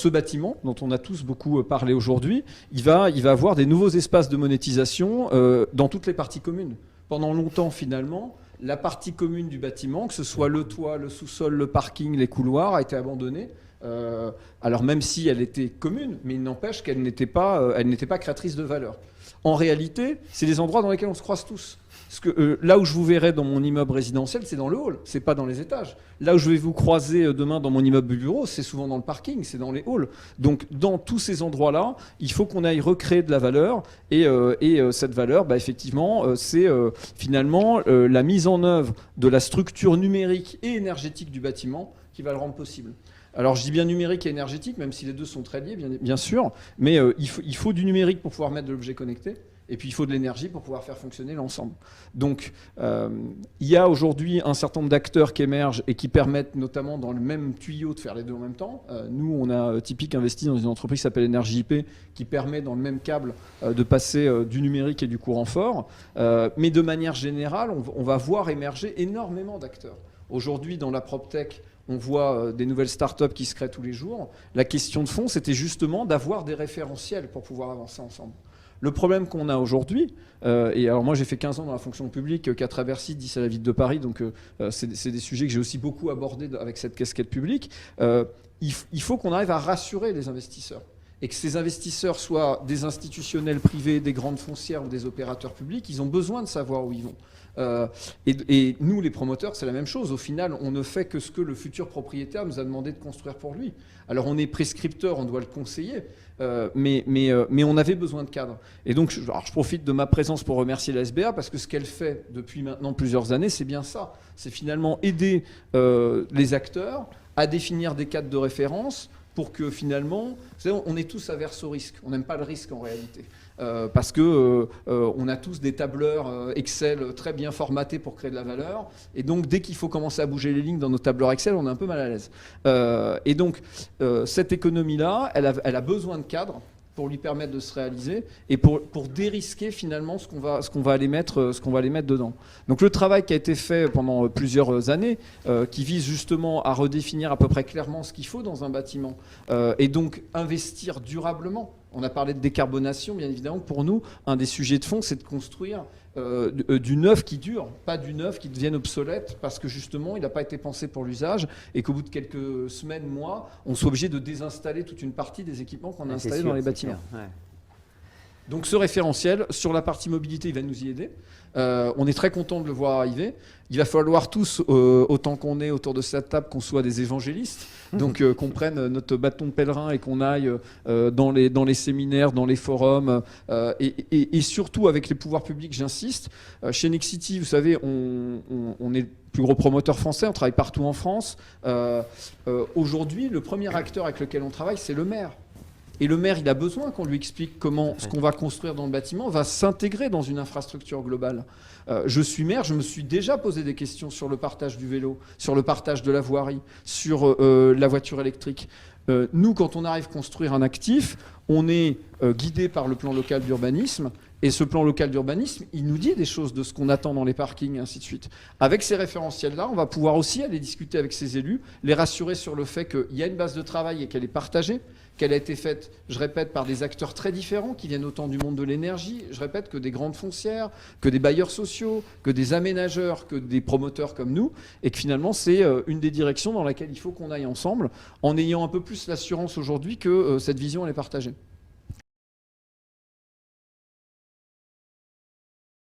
ce bâtiment, dont on a tous beaucoup parlé aujourd'hui, il va avoir des nouveaux espaces de monétisation dans toutes les parties communes. Pendant longtemps, finalement, la partie commune du bâtiment, que ce soit le toit, le sous-sol, le parking, les couloirs, a été abandonnée. Alors même si elle était commune, mais il n'empêche qu'elle n'était pas créatrice de valeur. En réalité, c'est des endroits dans lesquels on se croise tous. Parce que là où je vous verrai dans mon immeuble résidentiel, c'est dans le hall, c'est pas dans les étages. Là où je vais vous croiser demain dans mon immeuble bureau, c'est souvent dans le parking, c'est dans les halls. Donc dans tous ces endroits-là, il faut qu'on aille recréer de la valeur. Et cette valeur, effectivement, c'est finalement la mise en œuvre de la structure numérique et énergétique du bâtiment qui va le rendre possible. Alors je dis bien numérique et énergétique, même si les deux sont très liés, bien sûr, mais il faut du numérique pour pouvoir mettre de l'objet connecté. Et puis il faut de l'énergie pour pouvoir faire fonctionner l'ensemble. Donc il y a aujourd'hui un certain nombre d'acteurs qui émergent et qui permettent notamment dans le même tuyau de faire les deux en même temps. Nous, on a Typique investi dans une entreprise qui s'appelle Énergie IP qui permet dans le même câble de passer du numérique et du courant fort. Mais de manière générale, on va voir émerger énormément d'acteurs. Aujourd'hui, dans la PropTech, on voit des nouvelles startups qui se créent tous les jours. La question de fond, c'était justement d'avoir des référentiels pour pouvoir avancer ensemble. Le problème qu'on a aujourd'hui, et alors moi j'ai fait 15 ans dans la fonction publique, 4 à Bercy, 10 à la ville de Paris, donc c'est des sujets que j'ai aussi beaucoup abordés avec cette casquette publique, il faut qu'on arrive à rassurer les investisseurs. Et que ces investisseurs soient des institutionnels privés, des grandes foncières ou des opérateurs publics, ils ont besoin de savoir où ils vont. Et nous, les promoteurs, c'est la même chose. Au final, on ne fait que ce que le futur propriétaire nous a demandé de construire pour lui. Alors on est prescripteur, on doit le conseiller, mais on avait besoin de cadre. Et donc, je profite de ma présence pour remercier la SBA, parce que ce qu'elle fait depuis maintenant plusieurs années, c'est bien ça. C'est finalement aider les acteurs à définir des cadres de référence pour que finalement, vous savez, on est tous averses au risque. On n'aime pas le risque en réalité. Parce que on a tous des tableurs Excel très bien formatés pour créer de la valeur. Et donc, dès qu'il faut commencer à bouger les lignes dans nos tableurs Excel, on est un peu mal à l'aise. Et donc, cette économie-là, elle a besoin de cadres pour lui permettre de se réaliser et pour dérisquer finalement ce qu'on va aller mettre dedans. Donc le travail qui a été fait pendant plusieurs années, qui vise justement à redéfinir à peu près clairement ce qu'il faut dans un bâtiment, et donc investir durablement. On a parlé de décarbonation, bien évidemment. Pour nous, un des sujets de fond, c'est de construire du neuf qui dure, pas du neuf qui devienne obsolète, parce que justement, il n'a pas été pensé pour l'usage, et qu'au bout de quelques semaines, mois, on soit obligé de désinstaller toute une partie des équipements qu'on a installés dans les bâtiments. Ouais. Donc ce référentiel, sur la partie mobilité, il va nous y aider. On est très content de le voir arriver. Il va falloir tous, autant qu'on est autour de cette table, qu'on soit des évangélistes, donc qu'on prenne notre bâton de pèlerin et qu'on aille dans les séminaires, dans les forums, et surtout avec les pouvoirs publics, j'insiste. Chez Nexity, vous savez, on est le plus gros promoteur français, on travaille partout en France. Aujourd'hui, le premier acteur avec lequel on travaille, c'est le maire. Et le maire, il a besoin qu'on lui explique comment ce qu'on va construire dans le bâtiment va s'intégrer dans une infrastructure globale. Je suis maire, je me suis déjà posé des questions sur le partage du vélo, sur le partage de la voirie, sur la voiture électrique. Nous, quand on arrive à construire un actif, on est guidé par le plan local d'urbanisme. Et ce plan local d'urbanisme, il nous dit des choses de ce qu'on attend dans les parkings et ainsi de suite. Avec ces référentiels-là, on va pouvoir aussi aller discuter avec ces élus, les rassurer sur le fait qu'il y a une base de travail et qu'elle est partagée, qu'elle a été faite, je répète, par des acteurs très différents qui viennent autant du monde de l'énergie, je répète, que des grandes foncières, que des bailleurs sociaux, que des aménageurs, que des promoteurs comme nous, et que finalement c'est une des directions dans laquelle il faut qu'on aille ensemble, en ayant un peu plus l'assurance aujourd'hui que cette vision elle est partagée.